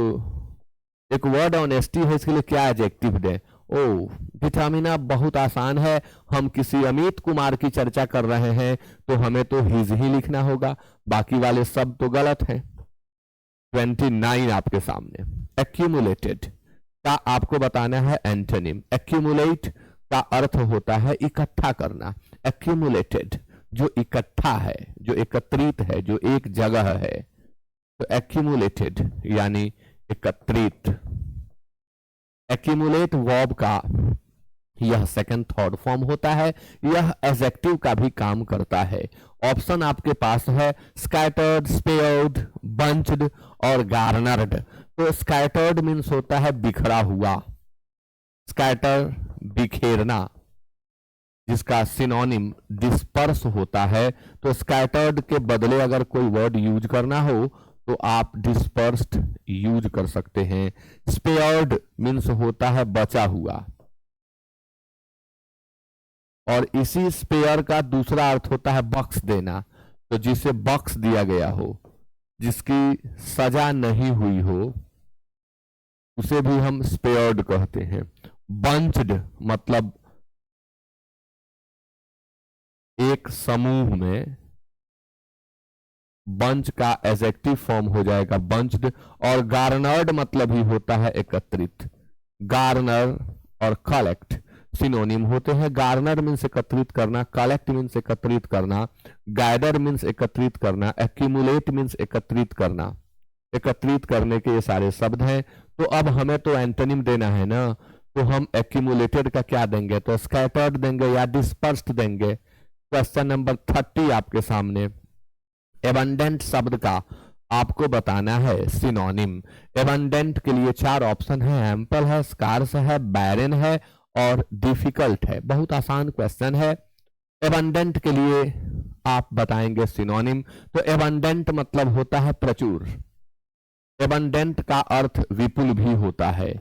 एक वर्ड ऑनेस्टी है, इसके लिए क्या एडजेक्टिव दें? ओ डिटर्मिना बहुत आसान है। हम किसी अमित कुमार की चर्चा कर रहे हैं तो हमें तो हिज ही लिखना होगा, बाकी वाले सब तो गलत हैं। 29 आपके सामने। एक्यूमुलेटेड का आपको बताना है एंटोनिम। एक्यूमुलेट का अर्थ होता है इकट्ठा करना। एक्यूमुलेटेड जो इकट्ठा है, जो एकत्रित है, जो एक जगह है, तो एक्यूमुलेटेड यानी एकत्रित। एक्यूमुलेट वर्ब का यह सेकंड थर्ड फॉर्म होता है। यह एडजेक्टिव का भी काम करता है। ऑप्शन आपके पास है स्कैटर्ड, स्पेयर्ड, बंच्ड और गार्नर्ड। तो स्कैटर्ड मीन्स होता है बिखरा हुआ। स्कैटर बिखेरना, जिसका सिनोनिम डिस्पर्स होता है। तो स्कैटर्ड के बदले अगर कोई वर्ड यूज करना हो तो आप डिस्पर्स्ड यूज कर सकते हैं। स्पेयर्ड मीन्स होता है बचा हुआ, और इसी स्पेयर का दूसरा अर्थ होता है बख्श देना। तो जिसे बख्श दिया गया हो, जिसकी सजा नहीं हुई हो, उसे भी हम स्पेयर्ड कहते हैं। बंच्ड मतलब एक समूह में, बंच का एडजेक्टिव फॉर्म हो जाएगा बंच्ड। और गार्नर्ड मतलब ही होता है एकत्रित। गार्नर और कलेक्ट सिनोनिम होते हैं। गार्नर मीन्स एकत्रित करना, कलेक्ट मीन्स एकत्रित करना, गैदर मीन्स एकत्रित करना, एक्यूमुलेट मीन्स एकत्रित करना। एकत्रित करने के ये सारे शब्द हैं। तो अब हमें तो एंटोनिम देना है ना, तो हम एक्यूमुलेटेड का क्या देंगे? तो स्कैटर्ड देंगे या डिस्पर्स्ड देंगे। क्वेश्चन नंबर 30 आपके सामने। एबंडेंट शब्द का आपको बताना है सिनोनिम। एबंडेंट के लिए 4 ऑप्शन है। एम्पल है, स्कार्स है, बैरन है और डिफिकल्ट है। बहुत आसान क्वेश्चन है। एबंडेंट के लिए आप बताएंगे सिनोनिम। तो एबंडेंट मतलब होता है प्रचुर। एबंडेंट का अर्थ विपुल भी होता है,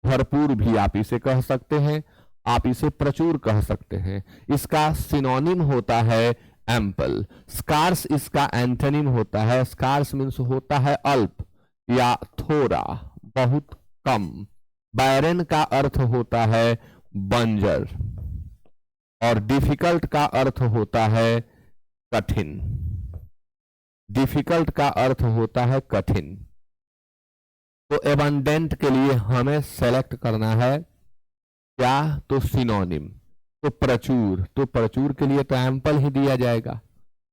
भरपूर भी आप इसे कह सकते हैं, आप इसे प्रचुर कह सकते हैं। इसका सिनोनिम होता है एम्पल। स्कार्स इसका एंटोनिम होता है। स्कार्स मीन्स होता है अल्प या थोड़ा, बहुत कम। बैरन का अर्थ होता है बंजर, और डिफिकल्ट का अर्थ होता है कठिन। डिफिकल्ट का अर्थ होता है कठिन। तो एबंडेंट के लिए हमें सेलेक्ट करना है क्या? तो सिनोनिम। तो प्रचुर के लिए तो एम्पल ही दिया जाएगा।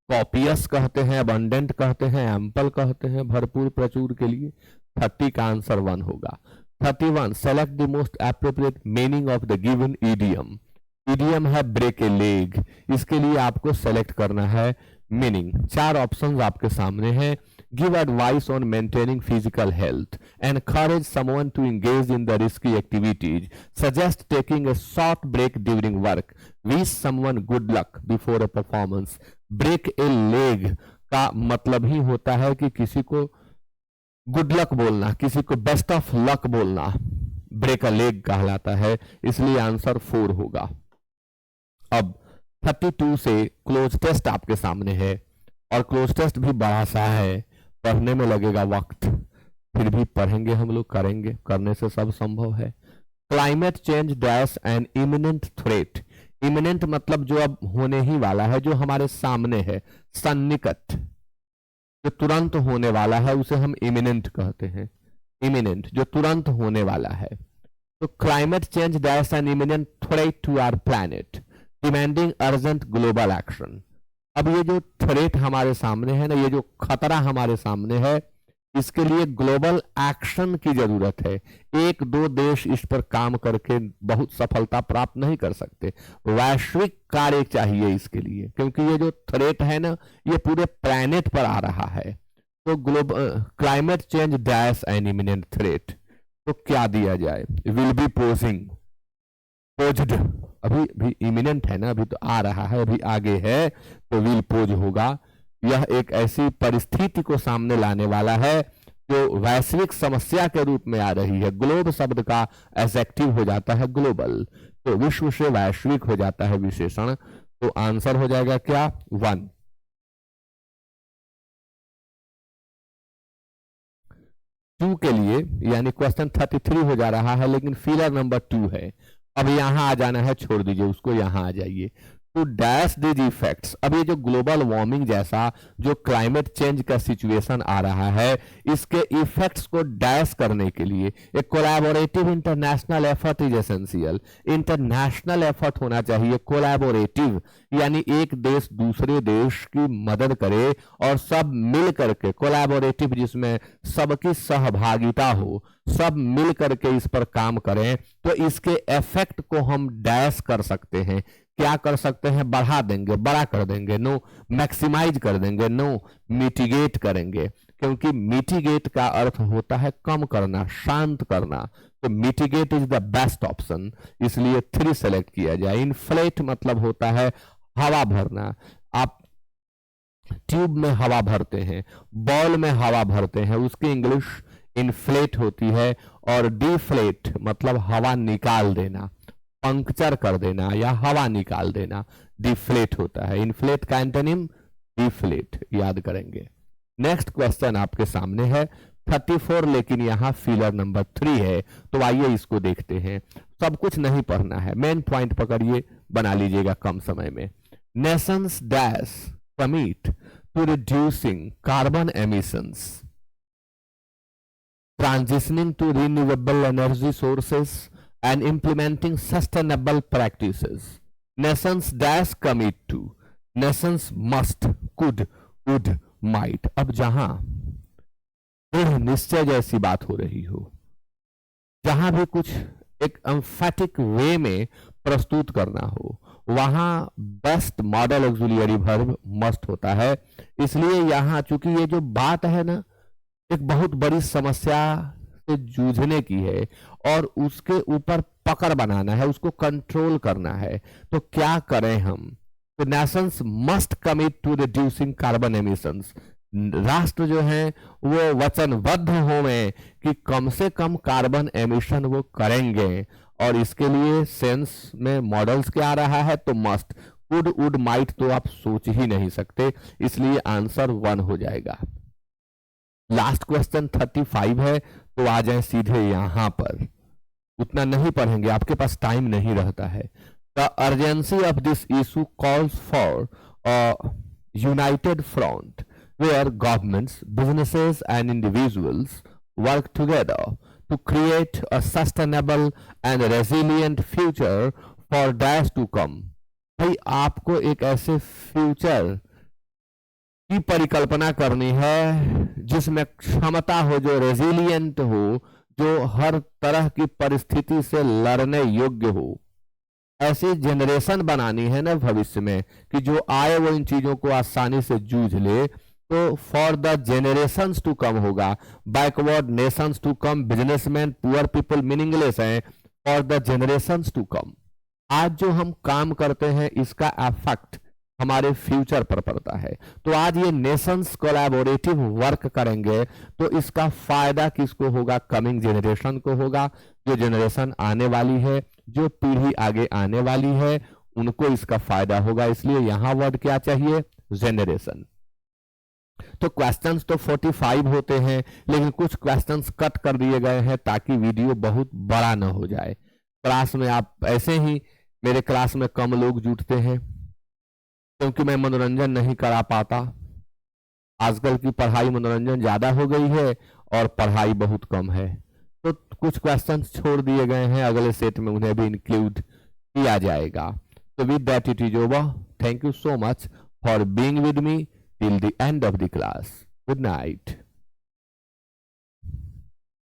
कॉपियस कहते हैं, अबंडेंट कहते हैं, एम्पल कहते हैं भरपूर प्रचुर के लिए। 30 का आंसर 1 होगा। 31 select the most appropriate meaning of the given idiom. Idiom है ब्रेक ए लेग। इसके लिए आपको सेलेक्ट करना है मीनिंग। 4 ऑप्शंस आपके सामने हैं। Give advice on maintaining physical health, encourage someone to engage in the risky activities, suggest taking a short break during work, wish someone good luck before a performance. Break a leg का मतलब ही होता है कि किसी को good luck बोलना, किसी को बेस्ट ऑफ लक बोलना ब्रेक अ लेग कहलाता है। इसलिए आंसर 4 होगा। अब 32 से क्लोज टेस्ट आपके सामने है, और क्लोज टेस्ट भी बड़ा सा है, पढ़ने में लगेगा वक्त, फिर भी पढ़ेंगे हम लोग, करेंगे, करने से सब संभव है। Climate change dash an imminent threat. Imminent मतलब जो अब होने ही वाला है, जो हमारे सामने है, सन्निकट, जो तुरंत होने वाला है, उसे हम इमिनेंट कहते हैं। इमिनेंट जो तुरंत होने वाला है। तो climate change dash an imminent threat to our planet demanding urgent global action. अब ये जो थ्रेट हमारे सामने है ना, ये जो खतरा हमारे सामने है, इसके लिए ग्लोबल एक्शन की जरूरत है। 1-2 देश इस पर काम करके बहुत सफलता प्राप्त नहीं कर सकते, वैश्विक कार्य चाहिए इसके लिए, क्योंकि ये जो थ्रेट है ना, ये पूरे प्लैनेट पर आ रहा है। तो global climate change dash an imminent threat, तो क्या दिया जाए? विल बी पोजिंग, पोज्ड, अभी भी इमिनेंट है ना, अभी तो आ रहा है, अभी आगे है, तो विल पोज होगा। यह एक ऐसी परिस्थिति को सामने लाने वाला है जो वैश्विक समस्या के रूप में आ रही है, ग्लोब शब्द का एडजेक्टिव हो जाता है ग्लोबल, तो विश्व से वैश्विक हो जाता है विशेषण, तो आंसर हो जाएगा क्या 1। 2 के लिए यानी क्वेश्चन 33 हो जा रहा है, लेकिन फिलर नंबर 2 है। अब यहां आ जाना है, छोड़ दीजिए उसको, यहां आ जाइए। टू डैश दीज इफेक्ट्स, अब ये जो ग्लोबल वार्मिंग जैसा जो क्लाइमेट चेंज का सिचुएशन आ रहा है, इसके इफेक्ट्स को डैश करने के लिए एक collaborative international effort is essential. International effort होना चाहिए, कोलैबोरेटिव, यानी एक देश दूसरे देश की मदद करे और सब मिल करके, कोलैबोरेटिव जिसमें सबकी सहभागिता हो, सब मिल करके इस पर काम करें, तो इसके इफेक्ट को हम डैश कर सकते हैं। क्या कर सकते हैं? बढ़ा देंगे, बड़ा कर देंगे, नो मैक्सिमाइज कर देंगे, नो मिटिगेट करेंगे, क्योंकि मिटिगेट का अर्थ होता है कम करना, शांत करना, तो mitigate is the best option, इसलिए 3 सेलेक्ट किया जाए। इन्फ्लेट मतलब होता है हवा भरना, आप ट्यूब में हवा भरते हैं, बॉल में हवा भरते हैं, उसकी इंग्लिश इन्फ्लेट होती है, और डिफ्लेट मतलब हवा निकाल देना, पंक्चर कर देना या हवा निकाल देना, डिफ्लेट होता है। इन्फ्लेट का एंटोनिम डिफ्लेट, याद करेंगे। नेक्स्ट क्वेश्चन आपके सामने है 34, लेकिन यहां फिलर नंबर 3 है, तो आइए इसको देखते हैं। सब कुछ नहीं पढ़ना है, मेन पॉइंट पकड़िए, बना लीजिएगा कम समय में। Nations dash commit to reducing carbon emissions, transitioning to renewable energy sources and implementing sustainable practices. Nations dash commit to, nations must, could, would, might। अब जहां दृढ़ निश्चय जैसी बात हो रही हो, जहां भी कुछ एक एम्फैटिक वे में प्रस्तुत करना हो, वहां best model auxiliary verb must होता है। इसलिए यहां चूंकि ये जो बात है ना, एक बहुत बड़ी समस्या से जूझने की है और उसके ऊपर पकड़ बनाना है, उसको कंट्रोल करना है, तो क्या करें हम? तो nations must commit to reducing carbon emissions, राष्ट्र जो हैं वो वचनबद्ध हों कि कम से कम कार्बन एमिशन वो करेंगे, और इसके लिए सेंस में मॉडल्स क्या आ रहा है? तो मस्ट, कुड, वुड, माइट तो आप सोच ही नहीं सकते, इसलिए आंसर 1 हो जाएगा। लास्ट क्वेश्चन 35 है, तो आ जाए सीधे यहां पर, उतना नहीं पढ़ेंगे, आपके पास टाइम नहीं रहता है। The urgency of this issue calls for a united front where governments, businesses and individuals work together to create a sustainable and resilient future for dash to come. भाई आपको एक ऐसे फ्यूचर की परिकल्पना करनी है जिसमें क्षमता हो, जो रेजिलियंट हो, जो हर तरह की परिस्थिति से लड़ने योग्य हो। ऐसी जनरेशन बनानी है ना भविष्य में कि जो आए वो इन चीजों को आसानी से जूझ ले, तो for the generations to come होगा, backward nations to come, businessman, poor people meaningless है, for the generations to come. आज जो हम काम करते हैं इसका इफेक्ट हमारे फ्यूचर पर पड़ता है, तो आज ये नेशंस कोलैबोरेटिव वर्क करेंगे, तो इसका फायदा किसको होगा? कमिंग जेनरेशन को होगा, जो जेनरेशन आने वाली है, जो पीढ़ी आगे आने वाली है, उनको इसका फायदा होगा। इसलिए यहां वर्ड क्या चाहिए? जेनरेशन। तो क्वेश्चंस तो 45 होते हैं, लेकिन कुछ क्वेश्चंस कट कर दिए गए हैं ताकि वीडियो बहुत बड़ा न हो जाए। क्लास में आप ऐसे ही, मेरे क्लास में कम लोग जुटते हैं क्योंकि मैं मनोरंजन नहीं करा पाता। आजकल की पढ़ाई मनोरंजन ज्यादा हो गई है और पढ़ाई बहुत कम है, तो कुछ क्वेश्चंस छोड़ दिए गए हैं, अगले सेट में उन्हें भी इंक्लूड किया जाएगा। तो with that it is over. Thank you so much for being with me till the end of the class. Good night.